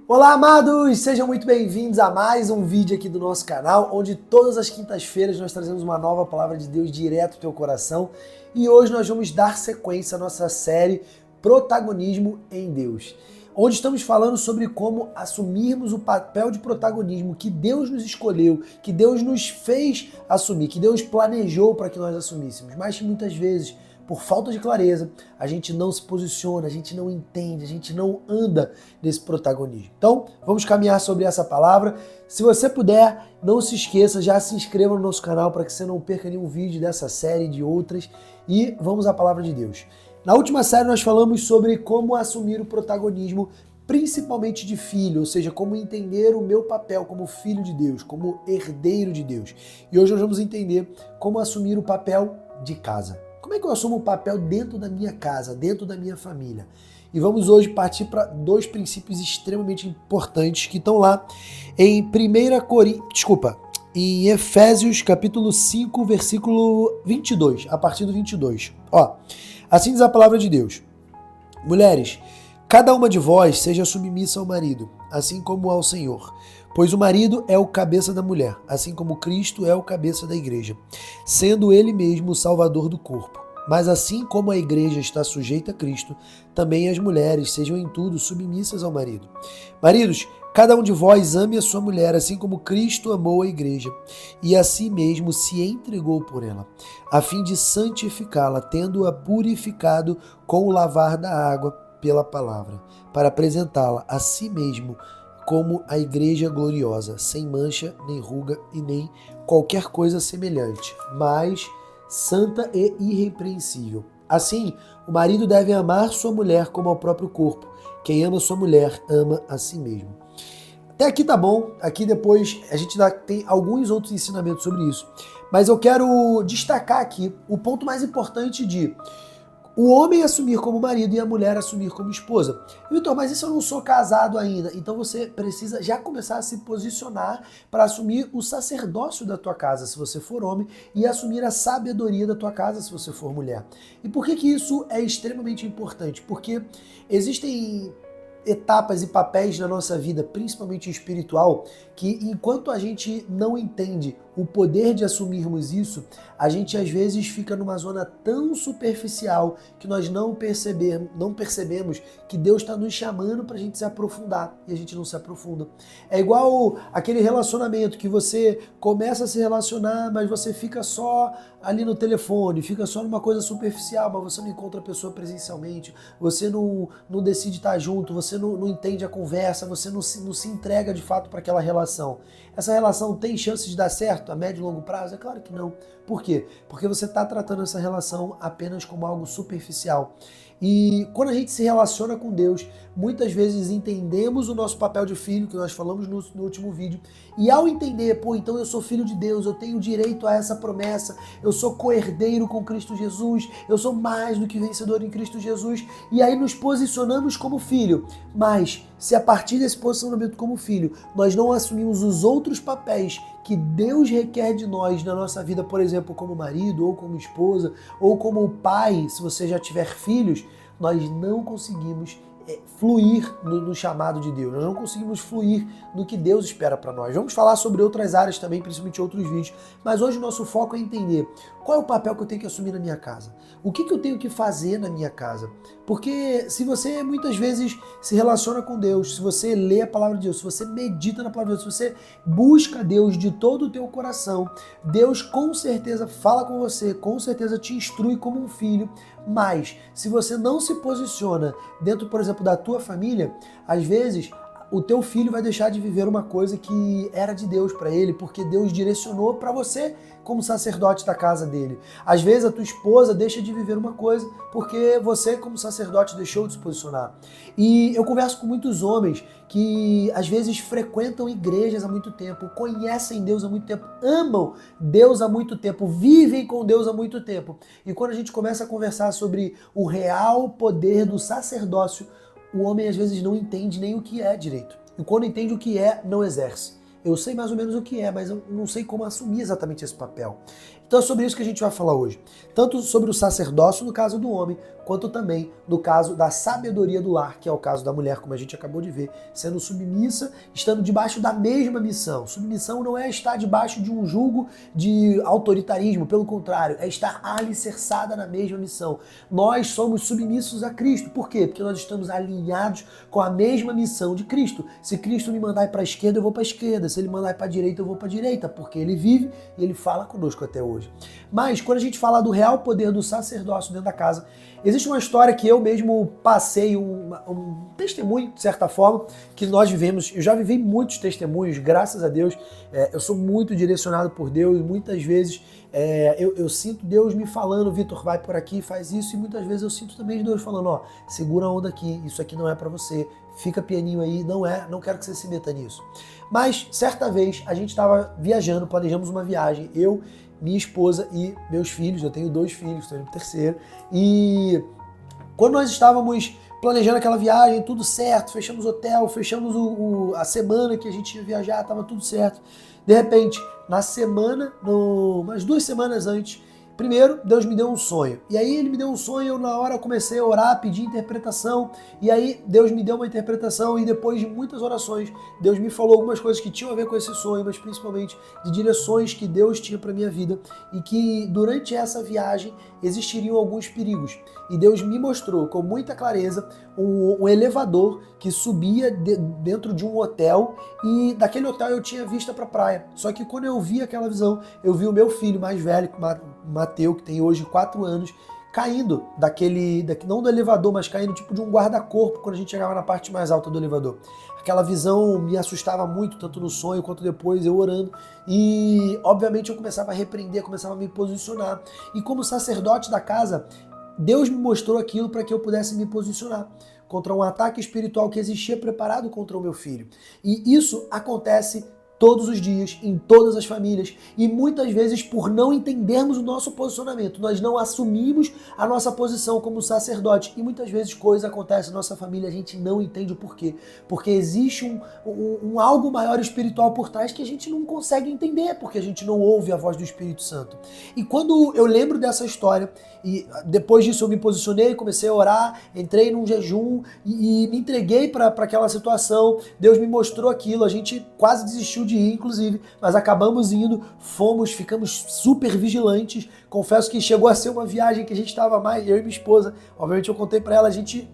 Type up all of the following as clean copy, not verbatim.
Olá, amados! Sejam muito bem-vindos a mais um vídeo aqui do nosso canal, onde todas as quintas-feiras nós trazemos uma nova palavra de Deus direto ao teu coração. E hoje nós vamos dar sequência à nossa série Protagonismo em Deus, onde estamos falando sobre como assumirmos o papel de protagonismo que Deus nos escolheu, que Deus nos fez assumir, que Deus planejou para que nós assumíssemos, mas que muitas vezes, por falta de clareza, a gente não se posiciona, a gente não entende, a gente não anda nesse protagonismo. Então, vamos caminhar sobre essa palavra. Se você puder, não se esqueça, já se inscreva no nosso canal para que você não perca nenhum vídeo dessa série e de outras. E vamos à palavra de Deus. Na última série nós falamos sobre como assumir o protagonismo, principalmente de filho, ou seja, como entender o meu papel como filho de Deus, como herdeiro de Deus. E hoje nós vamos entender como assumir o papel de casa. Como é que eu assumo o papel dentro da minha casa, dentro da minha família? E vamos hoje partir para dois princípios extremamente importantes que estão lá em em Efésios capítulo 5, versículo 22, a partir do 22. Assim diz a palavra de Deus. Mulheres, cada uma de vós seja submissa ao marido, assim como ao Senhor. Pois o marido é o cabeça da mulher, assim como Cristo é o cabeça da igreja, sendo ele mesmo o salvador do corpo. Mas assim como a igreja está sujeita a Cristo, também as mulheres sejam em tudo submissas ao marido. Maridos, cada um de vós ame a sua mulher, assim como Cristo amou a igreja, e a si mesmo se entregou por ela, a fim de santificá-la, tendo-a purificado com o lavar da água pela palavra, para apresentá-la a si mesmo como a igreja gloriosa, sem mancha, nem ruga e nem qualquer coisa semelhante, mas santa e irrepreensível. Assim, o marido deve amar sua mulher como ao próprio corpo. Quem ama sua mulher, ama a si mesmo. Até aqui tá bom, aqui depois a gente tem alguns outros ensinamentos sobre isso, mas eu quero destacar aqui o ponto mais importante de o homem assumir como marido e a mulher assumir como esposa. Vitor, mas isso eu não sou casado ainda. Então você precisa já começar a se posicionar para assumir o sacerdócio da tua casa, se você for homem, e assumir a sabedoria da tua casa, se você for mulher. E por que isso é extremamente importante? Porque existem etapas e papéis na nossa vida, principalmente espiritual, que enquanto a gente não entende o poder de assumirmos isso, a gente às vezes fica numa zona tão superficial que nós não percebemos que Deus está nos chamando para a gente se aprofundar e a gente não se aprofunda. É igual aquele relacionamento que você começa a se relacionar, mas você fica só ali no telefone, fica só numa coisa superficial, mas você não encontra a pessoa presencialmente, você não decide estar junto, você não entende a conversa, você não se entrega de fato para aquela relação. Essa relação tem chance de dar certo a médio e longo prazo? É claro que não. Por quê? Porque você está tratando essa relação apenas como algo superficial. E quando a gente se relaciona com Deus, muitas vezes entendemos o nosso papel de filho, que nós falamos no último vídeo, e ao entender, então eu sou filho de Deus, eu tenho direito a essa promessa, eu sou co-herdeiro com Cristo Jesus, eu sou mais do que vencedor em Cristo Jesus, e aí nos posicionamos como filho. Mas se a partir desse posicionamento como filho, nós não assumimos os outros papéis que Deus requer de nós na nossa vida, por exemplo, como marido, ou como esposa, ou como pai, se você já tiver filhos, nós não conseguimos fluir no chamado de Deus, nós não conseguimos fluir no que Deus espera para nós. Vamos falar sobre outras áreas também, principalmente outros vídeos, mas hoje o nosso foco é entender qual é o papel que eu tenho que assumir na minha casa, o que eu tenho que fazer na minha casa, porque se você muitas vezes se relaciona com Deus, se você lê a palavra de Deus, se você medita na palavra de Deus, se você busca Deus de todo o teu coração, Deus com certeza fala com você, com certeza te instrui como um filho. Mas se você não se posiciona dentro, por exemplo, da tua família, às vezes o teu filho vai deixar de viver uma coisa que era de Deus para ele, porque Deus direcionou para você como sacerdote da casa dele. Às vezes a tua esposa deixa de viver uma coisa porque você como sacerdote deixou de se posicionar. E eu converso com muitos homens que às vezes frequentam igrejas há muito tempo, conhecem Deus há muito tempo, amam Deus há muito tempo, vivem com Deus há muito tempo. E quando a gente começa a conversar sobre o real poder do sacerdócio, o homem às vezes não entende nem o que é direito. E quando entende o que é, não exerce. Eu sei mais ou menos o que é, mas eu não sei como assumir exatamente esse papel. Então é sobre isso que a gente vai falar hoje. Tanto sobre o sacerdócio no caso do homem, quanto também no caso da sabedoria do lar, que é o caso da mulher, como a gente acabou de ver, sendo submissa, estando debaixo da mesma missão. Submissão não é estar debaixo de um jugo de autoritarismo, pelo contrário, é estar alicerçada na mesma missão. Nós somos submissos a Cristo. Por quê? Porque nós estamos alinhados com a mesma missão de Cristo. Se Cristo me mandar ir para a esquerda, eu vou para a esquerda. Se ele mandar ir para a direita, eu vou para a direita, porque ele vive e ele fala conosco até hoje. Mas quando a gente fala do real poder do sacerdócio dentro da casa, existe uma história que eu mesmo passei um testemunho, de certa forma, que nós vivemos. Eu já vivi muitos testemunhos, graças a Deus. Eu sou muito direcionado por Deus e muitas vezes eu sinto Deus me falando, Vitor, vai por aqui, faz isso, e muitas vezes eu sinto também Deus falando, ó, segura a onda aqui, isso aqui não é pra você, fica pianinho aí, não quero que você se meta nisso. Mas, certa vez, a gente estava viajando, planejamos uma viagem, eu, minha esposa e meus filhos, eu tenho 2 filhos, estou indo pro terceiro, e quando nós estávamos planejando aquela viagem, tudo certo, fechamos o hotel, fechamos a semana que a gente ia viajar, estava tudo certo. De repente, na semana, umas 2 semanas antes, primeiro, Deus me deu um sonho. E aí ele me deu um sonho, eu na hora comecei a orar, pedir interpretação. E aí Deus me deu uma interpretação e depois de muitas orações, Deus me falou algumas coisas que tinham a ver com esse sonho, mas principalmente de direções que Deus tinha para minha vida e que durante essa viagem existiriam alguns perigos. E Deus me mostrou com muita clareza um elevador que subia dentro de um hotel e daquele hotel eu tinha vista para a praia. Só que quando eu vi aquela visão, eu vi o meu filho mais velho, Mateu, que tem hoje 4 anos, caindo não do elevador, mas caindo tipo de um guarda-corpo quando a gente chegava na parte mais alta do elevador. Aquela visão me assustava muito, tanto no sonho quanto depois, eu orando. E, obviamente, eu começava a repreender, começava a me posicionar. E como sacerdote da casa, Deus me mostrou aquilo para que eu pudesse me posicionar contra um ataque espiritual que existia preparado contra o meu filho. E isso acontece todos os dias, em todas as famílias, e muitas vezes por não entendermos o nosso posicionamento, nós não assumimos a nossa posição como sacerdote, e muitas vezes coisas acontecem na nossa família, a gente não entende o porquê, porque existe um algo maior espiritual por trás que a gente não consegue entender, porque a gente não ouve a voz do Espírito Santo. E quando eu lembro dessa história, e depois disso eu me posicionei, comecei a orar, entrei num jejum e me entreguei para aquela situação, Deus me mostrou aquilo, a gente quase desistiu de ir, inclusive, mas acabamos indo, ficamos super vigilantes. Confesso que chegou a ser uma viagem que a gente estava mais, eu e minha esposa, obviamente eu contei para ela, a gente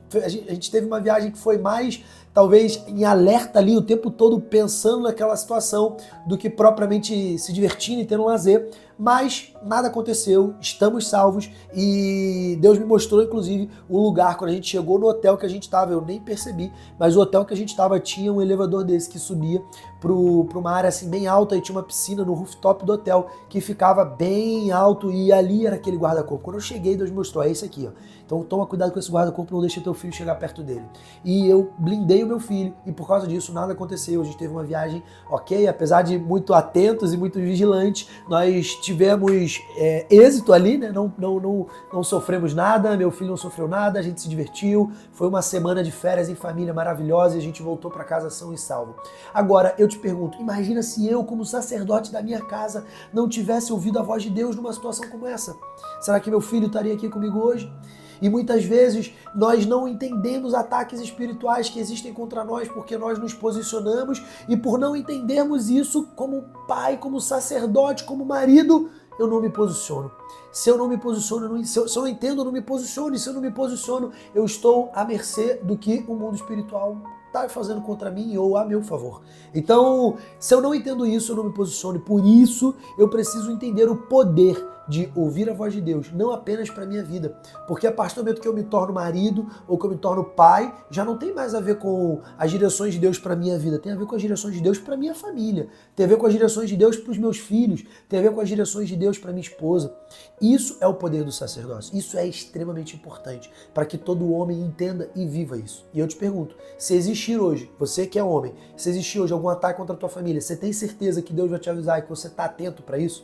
teve uma viagem que foi mais, talvez, em alerta ali o tempo todo, pensando naquela situação, do que propriamente se divertindo e tendo um lazer, mas nada aconteceu, estamos salvos e Deus me mostrou, inclusive, o lugar, quando a gente chegou no hotel que a gente estava, eu nem percebi, mas o hotel que a gente estava tinha um elevador desse que subia para uma área assim bem alta e tinha uma piscina no rooftop do hotel que ficava bem alto e ali era aquele guarda-corpo. Quando eu cheguei, Deus mostrou, é esse aqui, ó. Então toma cuidado com esse guarda-corpo, não deixa teu filho chegar perto dele. E eu blindei o meu filho e por causa disso nada aconteceu. A gente teve uma viagem ok, apesar de muito atentos e muito vigilantes, nós tivemos êxito ali, né? Não sofremos nada, meu filho não sofreu nada, a gente se divertiu, foi uma semana de férias em família maravilhosa e a gente voltou para casa são e salvo. Agora, eu te pergunto, imagina se eu, como sacerdote da minha casa, não tivesse ouvido a voz de Deus numa situação como essa? Será que meu filho estaria aqui comigo hoje? E muitas vezes nós não entendemos ataques espirituais que existem contra nós porque nós nos posicionamos e por não entendermos isso como pai, como sacerdote, como marido, eu não me posiciono. Se eu não me posiciono, se eu não entendo, eu não me posiciono. E se eu não me posiciono, eu estou à mercê do que o mundo espiritual está fazendo contra mim ou a meu favor. Então, se eu não entendo isso, eu não me posiciono. Por isso, eu preciso entender o poder de ouvir a voz de Deus, não apenas para a minha vida. Porque a partir do momento que eu me torno marido ou que eu me torno pai, já não tem mais a ver com as direções de Deus para a minha vida, tem a ver com as direções de Deus para a minha família, tem a ver com as direções de Deus para os meus filhos, tem a ver com as direções de Deus para minha esposa. Isso é o poder do sacerdócio, isso é extremamente importante para que todo homem entenda e viva isso. E eu te pergunto, se existir hoje, você que é homem, se existir hoje algum ataque contra a tua família, você tem certeza que Deus vai te avisar e que você está atento para isso?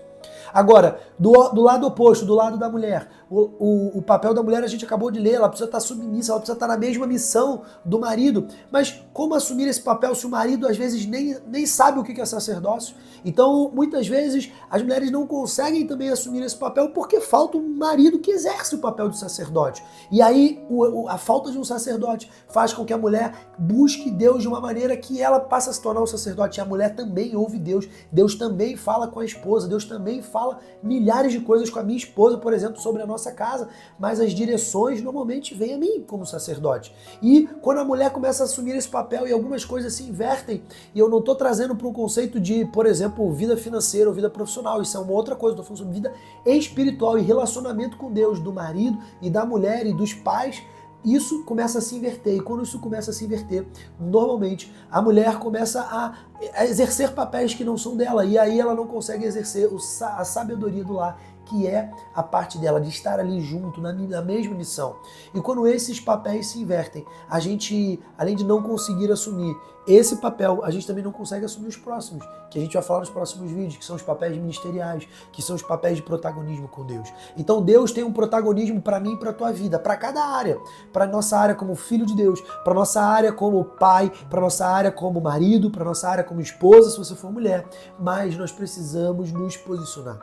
Agora, do lado oposto, do lado da mulher, o papel da mulher a gente acabou de ler, ela precisa estar submissa, ela precisa estar na mesma missão do marido. Mas como assumir esse papel se o marido às vezes nem sabe o que é sacerdócio? Então, muitas vezes, as mulheres não conseguem também assumir esse papel porque falta um marido que exerce o papel de sacerdote. E aí, a falta de um sacerdote faz com que a mulher busque Deus de uma maneira que ela passa a se tornar um sacerdote. E a mulher também ouve Deus, Deus também fala com a esposa, Deus também fala milhares de coisas com a minha esposa, por exemplo, sobre a nossa casa, mas as direções normalmente vêm a mim como sacerdote. E quando a mulher começa a assumir esse papel e algumas coisas se invertem, e eu não estou trazendo para um conceito de, por exemplo, vida financeira ou vida profissional, isso é uma outra coisa, estou falando sobre vida espiritual e relacionamento com Deus, do marido e da mulher e dos pais. Isso começa a se inverter, e quando isso começa a se inverter, normalmente a mulher começa a exercer papéis que não são dela, e aí ela não consegue exercer a sabedoria do lar, que é a parte dela, de estar ali junto, na mesma missão. E quando esses papéis se invertem, a gente, além de não conseguir assumir esse papel, a gente também não consegue assumir os próximos, que a gente vai falar nos próximos vídeos, que são os papéis ministeriais, que são os papéis de protagonismo com Deus. Então Deus tem um protagonismo para mim e para a tua vida, para cada área, para nossa área como filho de Deus, para nossa área como pai, para nossa área como marido, para nossa área como esposa, se você for mulher, mas nós precisamos nos posicionar.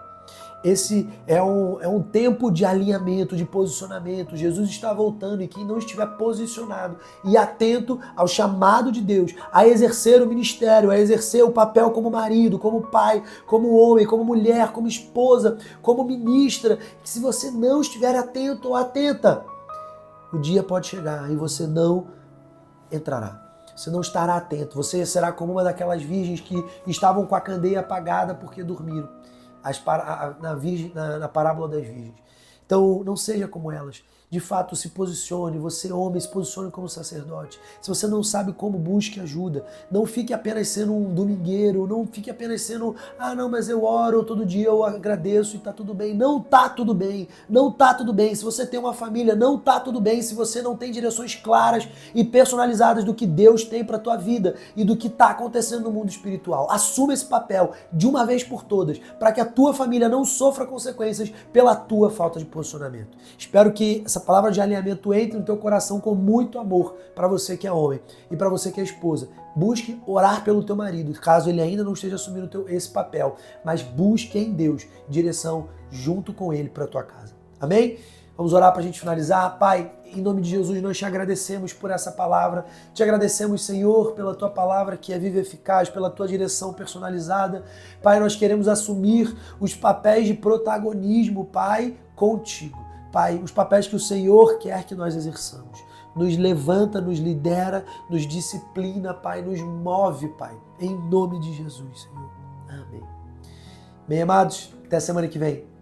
Esse é um tempo de alinhamento, de posicionamento. Jesus está voltando e quem não estiver posicionado e atento ao chamado de Deus, a exercer o ministério, a exercer o papel como marido, como pai, como homem, como mulher, como esposa, como ministra, que se você não estiver atento ou atenta, o dia pode chegar e você não entrará. Você não estará atento. Você será como uma daquelas virgens que estavam com a candeia apagada porque dormiram. Na parábola das virgens. Então, não seja como elas. De fato, se posicione, você homem, se posicione como sacerdote. Se você não sabe como, busque ajuda. Não fique apenas sendo um domingueiro, não fique apenas sendo, não, mas eu oro todo dia, eu agradeço e tá tudo bem. Não tá tudo bem, não tá tudo bem. Se você tem uma família, não tá tudo bem. Se você não tem direções claras e personalizadas do que Deus tem pra tua vida e do que tá acontecendo no mundo espiritual. Assuma esse papel de uma vez por todas, para que a tua família não sofra consequências pela tua falta de posicionamento. Espero que essa palavra de alinhamento entre no teu coração com muito amor para você que é homem e para você que é esposa. Busque orar pelo teu marido, caso ele ainda não esteja assumindo esse papel, mas busque em Deus direção junto com ele para a tua casa. Amém? Vamos orar para a gente finalizar. Pai, em nome de Jesus, nós te agradecemos por essa palavra. Te agradecemos, Senhor, pela tua palavra que é viva e eficaz, pela tua direção personalizada. Pai, nós queremos assumir os papéis de protagonismo, Pai, contigo. Pai, os papéis que o Senhor quer que nós exerçamos. Nos levanta, nos lidera, nos disciplina, Pai, nos move, Pai. Em nome de Jesus, Senhor. Amém. Bem, amados, até semana que vem.